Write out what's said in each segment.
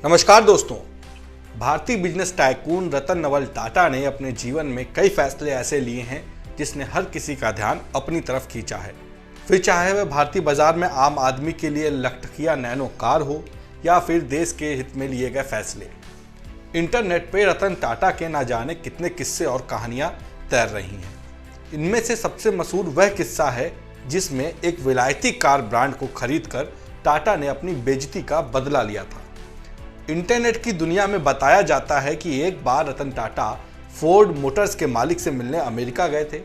नमस्कार दोस्तों। भारतीय बिजनेस टाइकून रतन नवल टाटा ने अपने जीवन में कई फैसले ऐसे लिए हैं जिसने हर किसी का ध्यान अपनी तरफ खींचा है। फिर चाहे वह भारतीय बाजार में आम आदमी के लिए लखटकिया नैनो कार हो या फिर देश के हित में लिए गए फैसले। इंटरनेट पे रतन टाटा के ना जाने कितने किस्से और कहानियां तैर रही हैं। इनमें से सबसे मशहूर वह किस्सा है जिसमें एक विलायती कार ब्रांड को खरीदकर टाटा ने अपनी बेइज्जती का बदला लिया था। इंटरनेट की दुनिया में बताया जाता है कि एक बार रतन टाटा फोर्ड मोटर्स के मालिक से मिलने अमेरिका गए थे,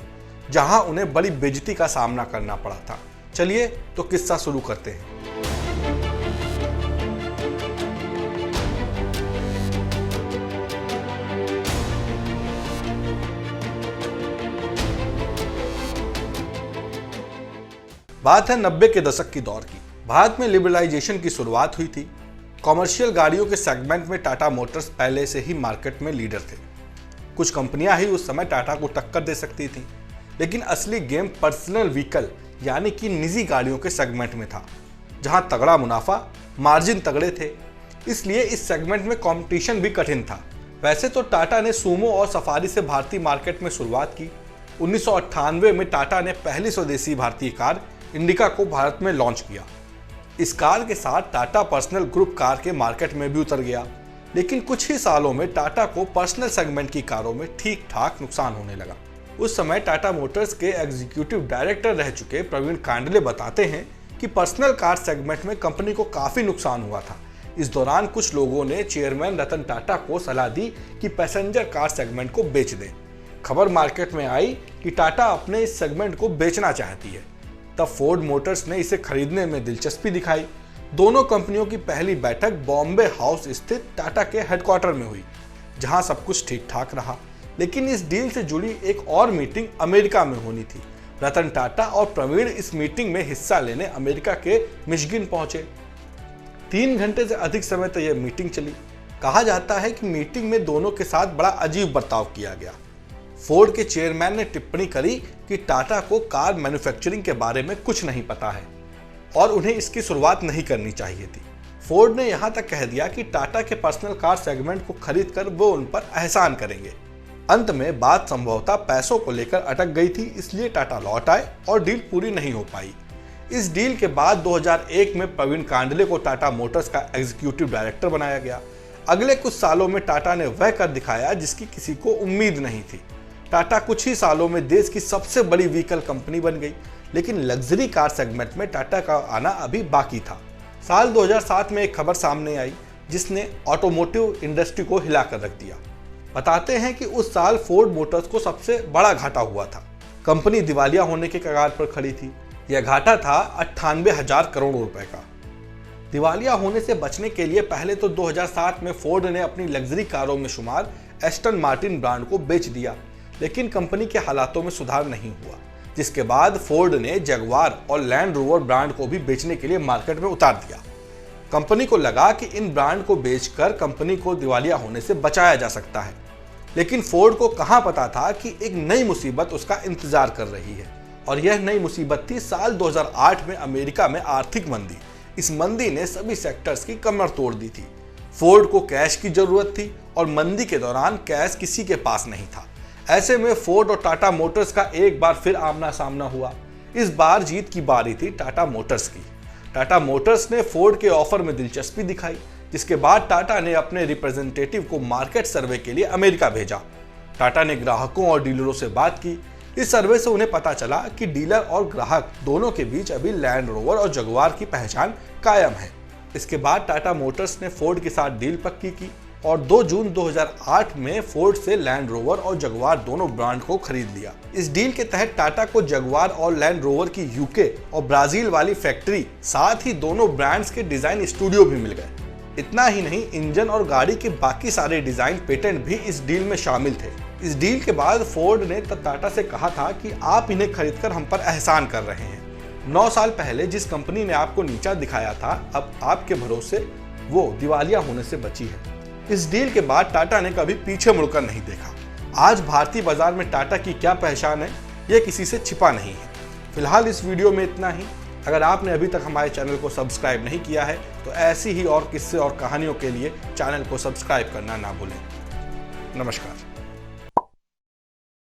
जहां उन्हें बड़ी बेइज्जती का सामना करना पड़ा था। चलिए तो किस्सा शुरू करते हैं। बात है 90 के दशक की दौर की। भारत में लिबरलाइजेशन की शुरुआत हुई थी। कॉमर्शियल गाड़ियों के सेगमेंट में टाटा मोटर्स पहले से ही मार्केट में लीडर थे। कुछ कंपनियां ही उस समय टाटा को टक्कर दे सकती थीं, लेकिन असली गेम पर्सनल व्हीकल यानी कि निजी गाड़ियों के सेगमेंट में था, जहां तगड़ा मुनाफा, मार्जिन तगड़े थे। इसलिए इस सेगमेंट में कंपटीशन भी कठिन था। वैसे तो टाटा ने सूमो और सफारी से भारतीय मार्केट में शुरुआत की। 1998 में टाटा ने पहली स्वदेशी भारतीय कार इंडिका को भारत में लॉन्च किया। इस कार के साथ टाटा पर्सनल ग्रुप कार के मार्केट में भी उतर गया, लेकिन कुछ ही सालों में टाटा को पर्सनल सेगमेंट की कारों में ठीक ठाक नुकसान होने लगा। उस समय टाटा मोटर्स के एग्जीक्यूटिव डायरेक्टर रह चुके प्रवीण कांडले बताते हैं कि पर्सनल कार सेगमेंट में कंपनी को काफी नुकसान हुआ था। इस दौरान कुछ लोगों ने चेयरमैन रतन टाटा को सलाह दी कि पैसेंजर कार सेगमेंट को बेच दें। खबर मार्केट में आई कि टाटा अपने इस सेगमेंट को बेचना चाहती है। तब फोर्ड मोटर्स ने इसे खरीदने में दिलचस्पी दिखाई। दोनों कंपनियों की पहली बैठक बॉम्बे हाउस स्थित टाटा के हेडक्वार्टर में हुई, जहां सब कुछ ठीक ठाक रहा। लेकिन इस डील से जुड़ी एक और मीटिंग अमेरिका में होनी थी। रतन टाटा और प्रवीण इस मीटिंग में हिस्सा लेने अमेरिका के मिशिगन पहुंचे। 3 घंटे से अधिक समय तक यह मीटिंग चली। कहा जाता है कि मीटिंग में दोनों के साथ बड़ा अजीब बर्ताव किया गया। फोर्ड के चेयरमैन ने टिप्पणी करी कि टाटा को कार मैन्युफैक्चरिंग के बारे में कुछ नहीं पता है और उन्हें इसकी शुरुआत नहीं करनी चाहिए थी। फोर्ड ने यहां तक कह दिया कि टाटा के पर्सनल कार सेगमेंट को खरीदकर वो उन पर एहसान करेंगे। अंत में बात संभवतः पैसों को लेकर अटक गई थी, इसलिए टाटा लौट आए और डील पूरी नहीं हो पाई। इस डील के बाद 2001 में प्रवीण कांडले को टाटा मोटर्स का एग्जीक्यूटिव डायरेक्टर बनाया गया। अगले कुछ सालों में टाटा ने वह कर दिखाया जिसकी किसी को उम्मीद नहीं थी। टाटा कुछ ही सालों में देश की सबसे बड़ी व्हीकल कंपनी बन गई, लेकिन लग्जरी कार सेगमेंट में टाटा का आना अभी बाकी था। साल 2007 में एक खबर सामने आई जिसने ऑटोमोटिव इंडस्ट्री को हिलाकर रख दिया। बताते हैं कि उस साल फोर्ड मोटर्स को सबसे बड़ा घाटा हुआ था। कंपनी दिवालिया होने के कगार पर खड़ी थी। यह घाटा था 98,000 करोड़ रुपए का। दिवालिया होने से बचने के लिए पहले तो 2007 में फोर्ड ने अपनी लग्जरी कारों में शुमार एस्टन मार्टिन ब्रांड को बेच दिया, लेकिन कंपनी के हालातों में सुधार नहीं हुआ, जिसके बाद फोर्ड ने जगुआर और लैंड रोवर ब्रांड को भी बेचने के लिए मार्केट में उतार दिया। कंपनी को लगा कि इन ब्रांड को बेचकर कंपनी को दिवालिया होने से बचाया जा सकता है, लेकिन फोर्ड को कहां पता था कि एक नई मुसीबत उसका इंतजार कर रही है। और यह नई मुसीबत थी साल 2008 में अमेरिका में आर्थिक मंदी। इस मंदी ने सभी सेक्टर्स की कमर तोड़ दी थी। फोर्ड को कैश की जरूरत थी और मंदी के दौरान कैश किसी के पास नहीं था। ऐसे में फोर्ड और टाटा मोटर्स का एक बार फिर आमना सामना हुआ। इस बार जीत की बारी थी टाटा मोटर्स की। टाटा मोटर्स ने फोर्ड के ऑफर में दिलचस्पी दिखाई, जिसके बाद टाटा ने अपने रिप्रेजेंटेटिव को मार्केट सर्वे के लिए अमेरिका भेजा। टाटा ने ग्राहकों और डीलरों से बात की। इस सर्वे से उन्हें पता चला कि डीलर और ग्राहक दोनों के बीच अभी लैंड रोवर और जगुआर की पहचान कायम है। इसके बाद टाटा मोटर्स ने फोर्ड के साथ डील पक्की की और 2 जून 2008 में फोर्ड से लैंड रोवर और जगुआर दोनों ब्रांड को खरीद लिया। इस डील के तहत टाटा को जगुआर और लैंड रोवर की यूके और ब्राजील वाली फैक्ट्री, साथ ही दोनों ब्रांड्स के डिजाइन स्टूडियो भी मिल गए। इतना ही नहीं, इंजन और गाड़ी के बाकी सारे डिजाइन पेटेंट भी इस डील में शामिल थे। इस डील के बाद फोर्ड ने तब टाटा से कहा था कि आप इन्हें खरीदकर हम पर एहसान कर रहे हैं। 9 साल पहले जिस कंपनी ने आपको नीचा दिखाया था, अब आपके भरोसे वो दिवालिया होने से बची है। इस डील के बाद टाटा ने कभी पीछे मुड़कर नहीं देखा। आज भारतीय बाजार में टाटा की क्या पहचान है, यह किसी से छिपा नहीं है। फिलहाल इस वीडियो में इतना ही। अगर आपने अभी तक हमारे चैनल को सब्सक्राइब नहीं किया है तो ऐसी ही और किस्से और कहानियों के लिए चैनल को सब्सक्राइब करना ना भूलें। नमस्कार।